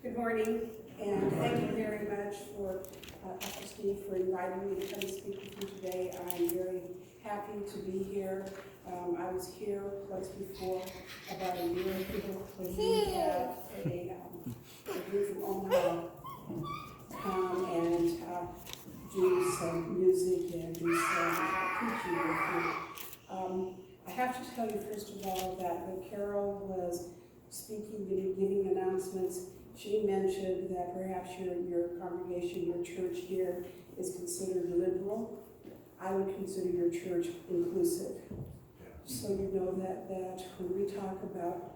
Good morning, and thank you very much for Pastor Steve for inviting me to come and speak with you today. I'm very happy to be here. I was here once before about a year ago when we had a group from Omaha come and do some music and do some preaching with me. I have to tell you first of all that when Carol was speaking, giving announcements, she mentioned that perhaps your congregation, your church here is considered liberal. I would consider your church inclusive. So you know that when we talk about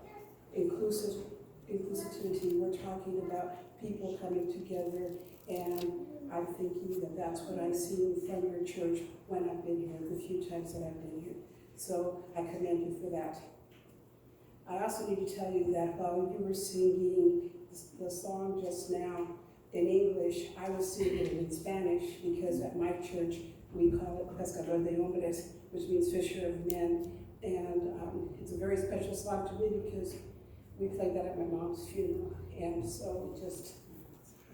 inclusivity, we're talking about people coming together, and I'm thinking that that's what I've seen from your church when I've been here, the few times that I've been here. So I commend you for that. I also need to tell you that while you were singing the song just now in English, I was singing it in Spanish because at my church we call it Pescador de Hombres, which means fisher of men. And it's a very special song to me because we played that at my mom's funeral. And so it just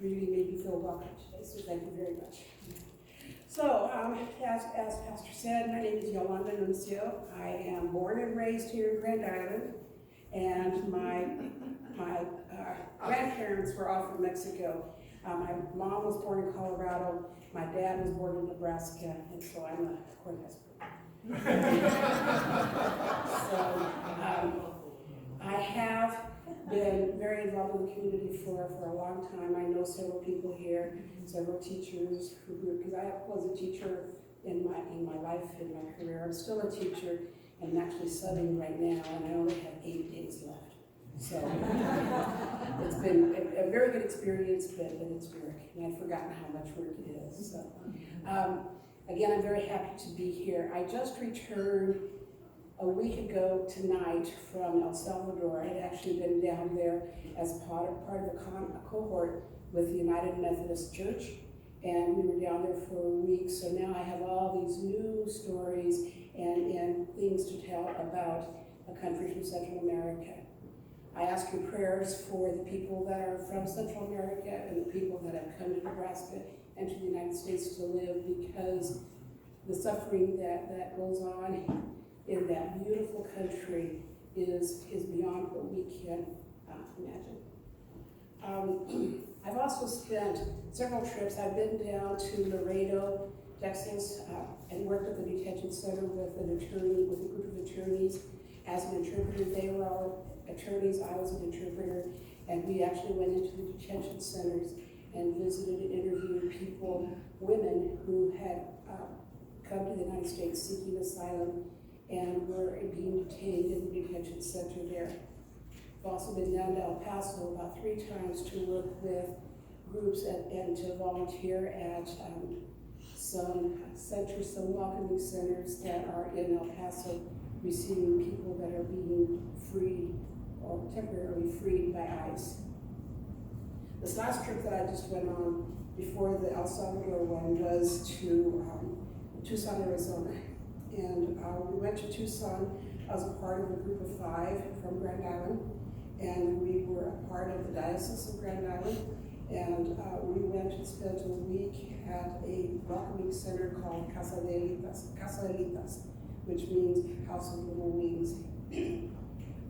really made me feel welcome today. So thank you very much. So as Pastor said, my name is Yolanda Nuncio. I am born and raised here in Grand Island. And my grandparents were all from Mexico. My mom was born in Colorado. My dad was born in Nebraska, and so I'm a Cornhusker. So I have been very involved in the community for a long time. I know several people here, several teachers because I was a teacher in my life, in my career. I'm still a teacher. I'm actually studying right now, and I only have 8 days left. So it's been a very good experience, but it's work, and I've forgotten how much work it is. So again, I'm very happy to be here. I just returned a week ago tonight from El Salvador. I had actually been down there as part of a cohort with the United Methodist Church, and we were down there for a week. So now I have all these new stories and things to tell about a country from Central America. I ask your prayers for the people that are from Central America and the people that have come to Nebraska and to the United States to live, because the suffering that goes on in that beautiful country is beyond what we can imagine. I've also spent several trips. I've been down to Laredo, Texas, and worked at the detention center with a group of attorneys as an interpreter. They were all attorneys, I was an interpreter, and we actually went into the detention centers and visited and interviewed people, women who had come to the United States seeking asylum and were being detained in the detention center there. I've also been down to El Paso about 3 times to work with groups and to volunteer at some centers, some welcoming centers that are in El Paso, receiving people that are being freed or temporarily freed by ICE. This last trip that I just went on before the El Salvador one was to Tucson, Arizona. And we went to Tucson as a part of a group of 5 from Grand Island, and we were a part of the Diocese of Grand Island. And we went and spent a week at a welcoming center called Casa Elitas, which means House of Little Wings.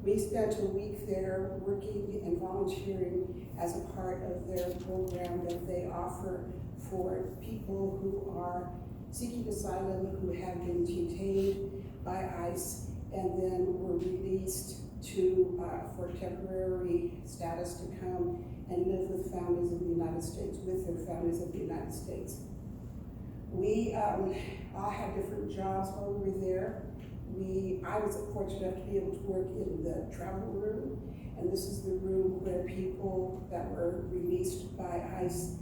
We spent a week there working and volunteering as a part of their program that they offer for people who are seeking asylum, who have been detained by ICE and then were released for temporary status to come and live with families of the United States, with their families of the United States. We all had different jobs while we were there. I was fortunate enough to be able to work in the travel room, and this is the room where people that were released by ICE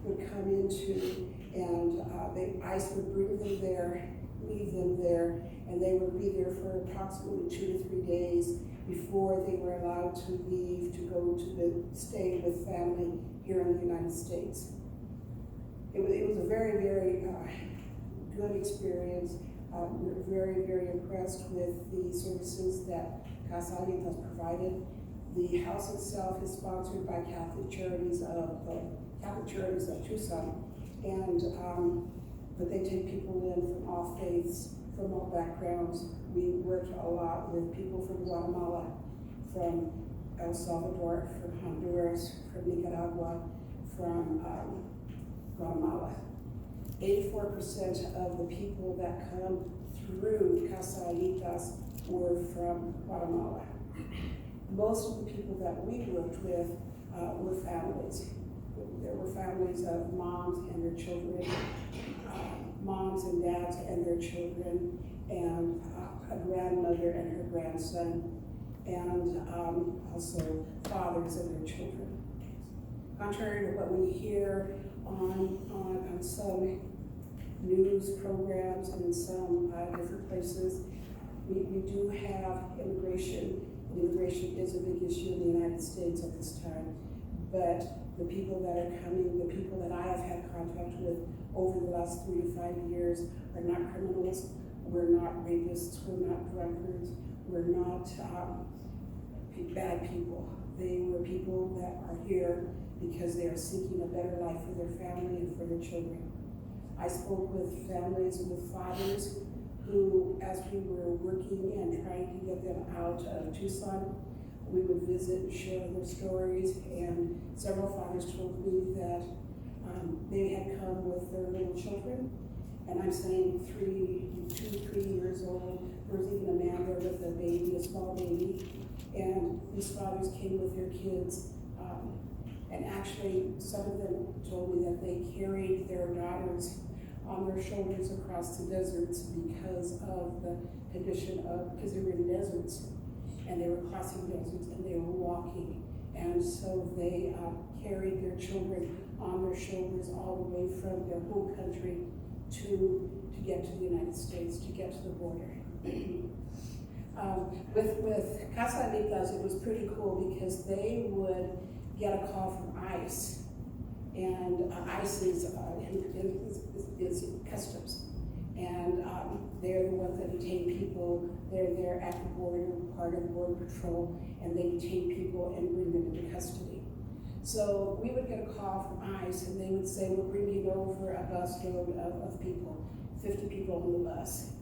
would come into, and ICE would bring them there, leave them there, and they would be there for approximately 2 to 3 days before they were allowed to leave to go to stay with family here in the United States. It was a very, very good experience. We were very, very impressed with the services that Casa Elitas provided. The house itself is sponsored by Catholic Charities of Tucson, and but they take people in from all faiths, from all backgrounds. We work a lot with people from Guatemala, from El Salvador, from Honduras, from Nicaragua, from Guatemala. 84% of the people that come through Casaditas were from Guatemala. Most of the people that we worked with were families. There were families of moms and their children, moms and dads and their children, and a grandmother and her grandson, and also fathers and their children. Contrary to what we hear on some news programs and in some different places, we do have immigration. Immigration is a big issue in the United States at this time, but the people that are coming, the people that I have had contact with over the last 3 to 5 years are not criminals, we're not rapists, we're not drunkards, we're not bad people. They were people that are here because they are seeking a better life for their family and for their children. I spoke with families, with fathers who, as we were working and trying to get them out of Tucson, we would visit and share their stories, and several fathers told me that they had come with their little children, and I'm saying 2 to 3 years old. There was even a man there with a baby, a small baby, and these fathers came with their kids, and actually some of them told me that they carried their daughters on their shoulders across the deserts because of the condition of, because they were in deserts, and they were crossing deserts and they were walking, and so they carried their children on their shoulders all the way from their home country to get to the United States, to get to the border. With Casaditas, it was pretty cool because they would get a call from ICE, and ICE is customs, and they're the ones that detain people. They're there at the border, part of the border patrol, and they detain people and bring them into custody. So we would get a call from ICE, and they would say, we're bringing over a busload of people, 50 people on the bus.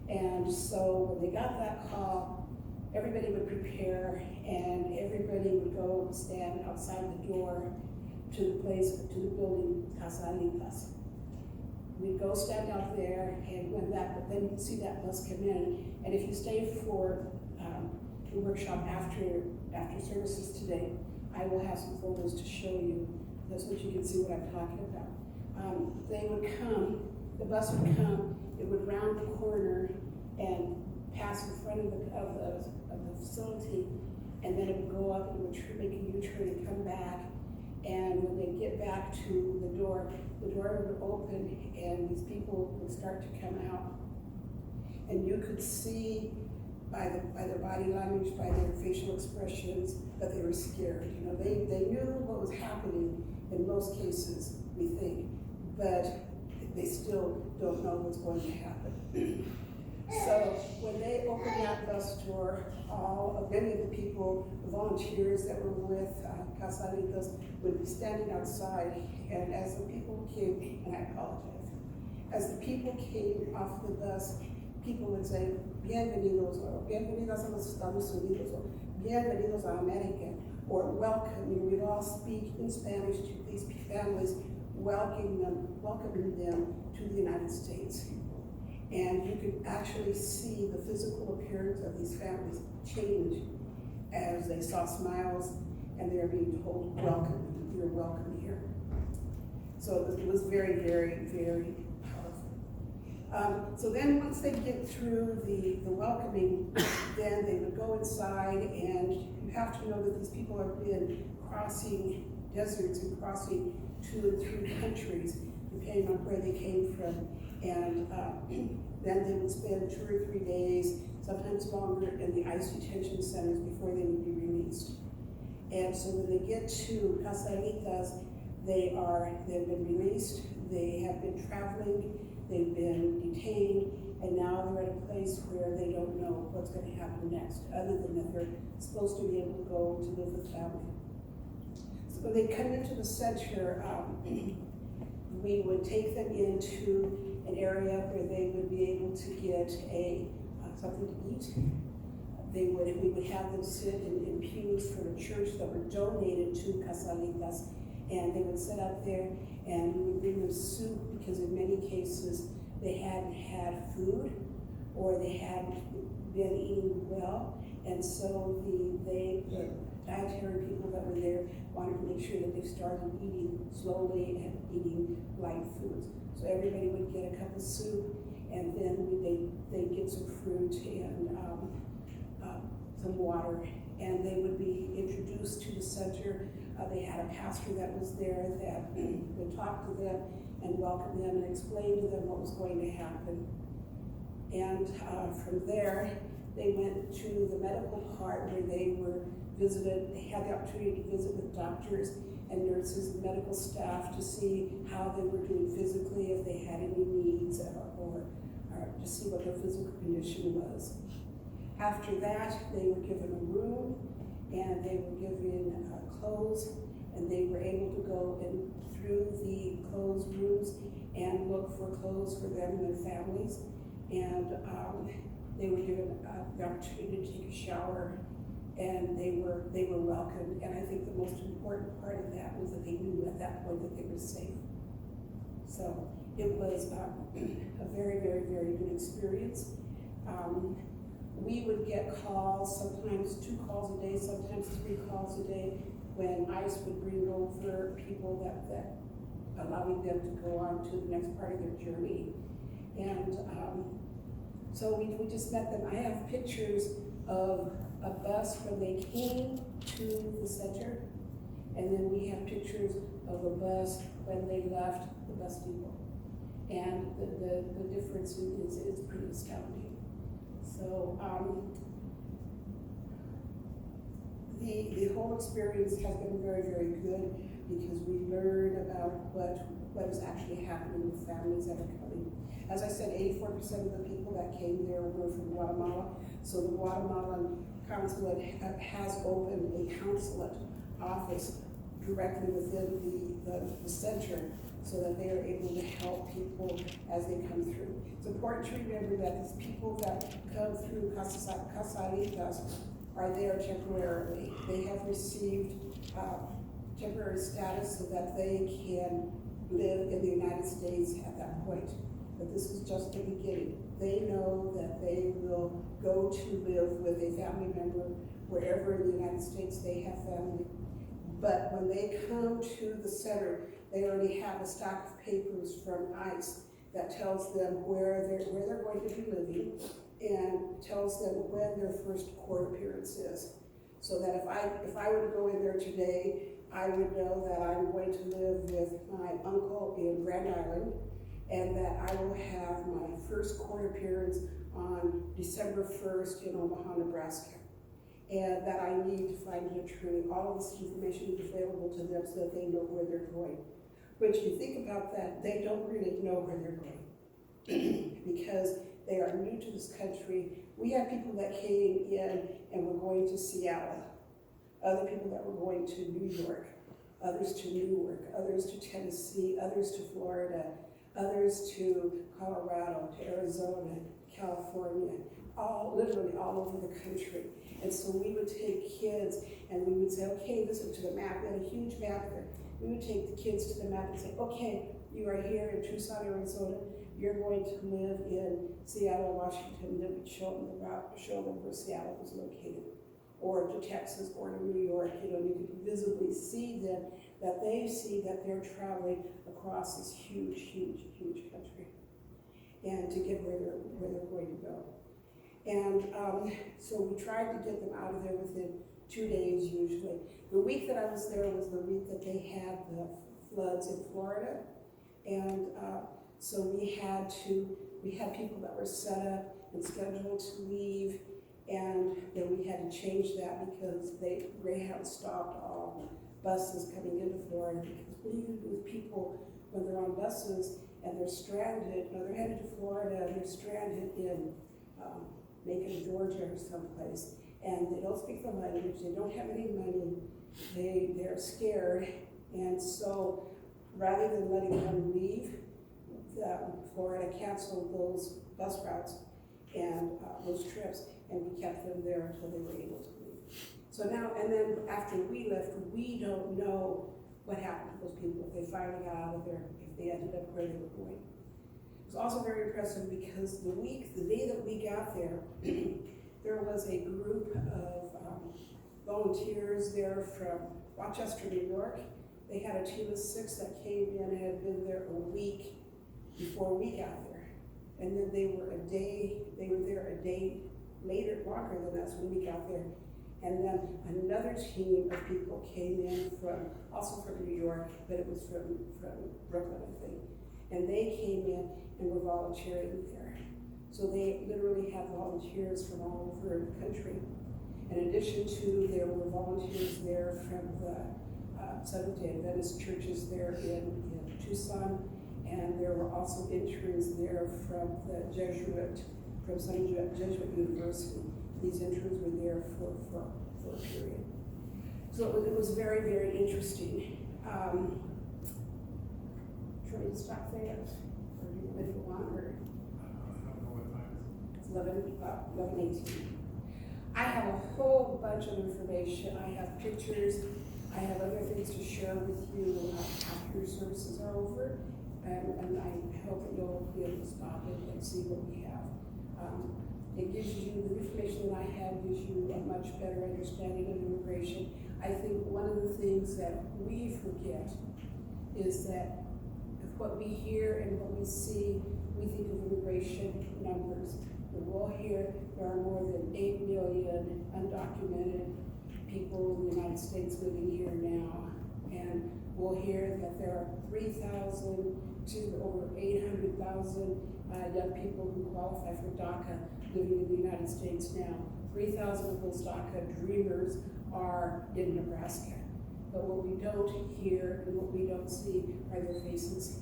And so when they got that call, everybody would prepare, and everybody would go stand outside the door to the building, Casaditas. We'd go stand out there, and then you'd see that bus come in. And if you stay for the workshop after services today, I will have some photos to show you. That's what you can see what I'm talking about. They would come, the bus would come, it would round the corner and pass in front of the facility, and then it would go up and it would make a U-turn and come back. And when they get back to the door would open, and these people would start to come out. And you could see by their body language, by their facial expressions, that they were scared. You know, they knew what was happening in most cases, we think, but they still don't know what's going to happen. So when they opened that bus door, many of the people, the volunteers that were with Casaditas, would be standing outside, and as the people came, and I apologize, as the people came off the bus, people would say, bienvenidos, or bienvenidos a los Estados Unidos, or bienvenidos a America, or welcome. You know, we'd all speak in Spanish to these families, welcoming them to the United States. And you could actually see the physical appearance of these families change as they saw smiles and they were being told, welcome, you're welcome here. So it was very, very, very powerful. So then once they get through the welcoming, then they would go inside, and you have to know that these people have been crossing deserts and crossing 2 and 3 countries, depending on where they came from. And then they would spend 2 or 3 days, sometimes longer, in the ICE detention centers before they would be released. And so when they get to Casaditas, they've been released, they have been traveling, they've been detained, and now they're at a place where they don't know what's going to happen next, other than that they're supposed to be able to go to live with family. So when they come into the center, we would take them into an area where they would be able to get something to eat. We would have them sit in pews from a church that were donated to Casalitas, and they would sit out there, and we would bring them soup, because in many cases they hadn't had food, or they hadn't been eating well, and so the dietary people that were there wanted to make sure that they started eating slowly and eating light foods. So everybody would get a cup of soup, and then they'd get some fruit and some water, and they would be introduced to the center. They had a pastor that was there that would talk to them and welcome them and explain to them what was going to happen. And from there, they went to the medical part where they were visited. They had the opportunity to visit with doctors and nurses and medical staff to see how they were doing physically, if they had any needs, or to see what their physical condition was. After that, they were given a room, and they were given clothes, and they were able to go in through the clothes rooms and look for clothes for them and their families. And they were given the opportunity to take a shower, and they were welcomed. And I think the most important part of that was that they knew at that point that they were safe. So it was a very, very, very good experience. We would get calls, sometimes 2 calls a day, sometimes 3 calls a day, when ICE would bring over people that allowing them to go on to the next part of their journey. And so we just met them. I have pictures of a bus when they came to the center, and then we have pictures of a bus when they left the bus depot. And the difference is pretty astounding. So the whole experience has been very, very good, because we learned about what is actually happening with families that are coming. As I said, 84% of the people that came there were from Guatemala. So the Guatemalan consulate has opened a consulate office directly within the center, so that they are able to help people as they come through. It's important to remember that these people that come through Casalitas are there temporarily. They have received temporary status so that they can live in the United States at that point. But this is just the beginning. They know that they will go to live with a family member wherever in the United States they have family. But when they come to the center, they already have a stack of papers from ICE that tells them where they're going to be living, and tells them when their first court appearance is. So that if I were to go in there today, I would know that I'm going to live with my uncle in Grand Island, and that I will have my first court appearance on December 1st in Omaha, Nebraska. And that I need to find an attorney. All of this information is available to them so that they know where they're going. When you think about that, they don't really know where they're going because they are new to this country. We have people that came in and were going to Seattle, other people that were going to New York, others to Newark, others to Tennessee, others to Florida, others to Colorado, to Arizona, California, literally all over the country. And so we would take kids and we would say, okay, listen to the map. We had a huge map there. We would take the kids to the map and say, okay, you are here in Tucson, Arizona. You're going to live in Seattle, Washington. Then we'd show them the route, show them where Seattle was located, or to Texas, or to New York. You could visibly see them, that they see that they're traveling across this huge, huge, huge country, and to get where they're going to go. And so we tried to get them out of there within 2 days usually. The week that I was there was the week that they had the floods in Florida. And so we had people that were set up and scheduled to leave, and then we had to change that because Greyhound stopped all buses coming into Florida. Because what do you do with people when they're on buses and they're stranded, they're headed to Florida, they're stranded in Macon, Georgia or someplace, and they don't speak the language, they don't have any money, they're scared, and so rather than letting them leave, Florida canceled those bus routes and those trips, and we kept them there until they were able to leave. So now, and then after we left, we don't know what happened to those people, if they finally got out of there, if they ended up where they were going. It was also very impressive because the day that we got there, there was a group of volunteers there from Rochester, New York. They had a team of 6 that came in and had been there a week before we got there. And then they were there a day later, longer than us when we got there. And then another team of people came in also from New York, but it was from Brooklyn, I think. And they came in and were volunteering there. So they literally have volunteers from all over the country. In addition to, there were volunteers there from the Seventh-day Adventist churches there in Tucson, and there were also interns there from some Jesuit university. These interns were there for a period. So it was very, very interesting. Trying to stop there, or do you want to go on, or? I don't know what time It's 11:18. I have a whole bunch of information. I have pictures. I have other things to share with you after your services are over. And I hope that you'll be able to stop it and see what we have. It gives you, the information that I have gives you a much better understanding of immigration. I think one of the things that we forget is that what we hear and what we see, we think of immigration numbers. We'll hear there are more than 8 million undocumented people in the United States living here now. And we'll hear that there are 3,000 to over 800,000 young people who qualify for DACA living in the United States now. 3,000 of those DACA dreamers are in Nebraska. But what we don't hear and what we don't see are their faces,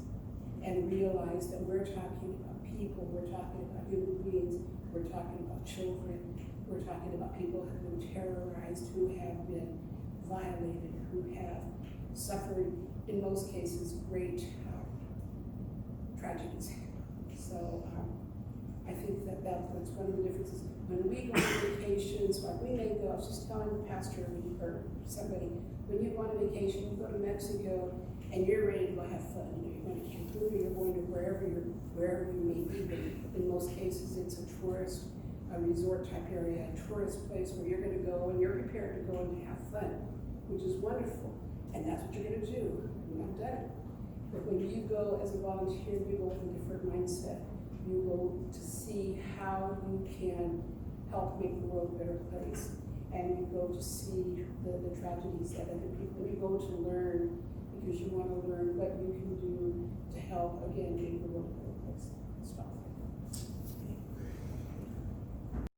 and realize that we're talking about people, we're talking about human beings, we're talking about children, we're talking about people who have been terrorized, who have been violated, who have suffered, in most cases, great tragedies. So I think that's one of the differences. When we go on vacations, like we may go, I was just telling the pastor or somebody, when you go on a vacation, you go to Mexico and you're ready to go have fun. You're going to Cancun, you're going to wherever you may be. But in most cases, it's a resort type area, a tourist place where you're going to go and you're prepared to go and have fun, which is wonderful. And that's what you're going to do. And I've done it. But when you go as a volunteer, you go with a different mindset. You go to see how you can help make the world a better place. And you go to see the tragedies that other people, you go to learn because you want to learn what you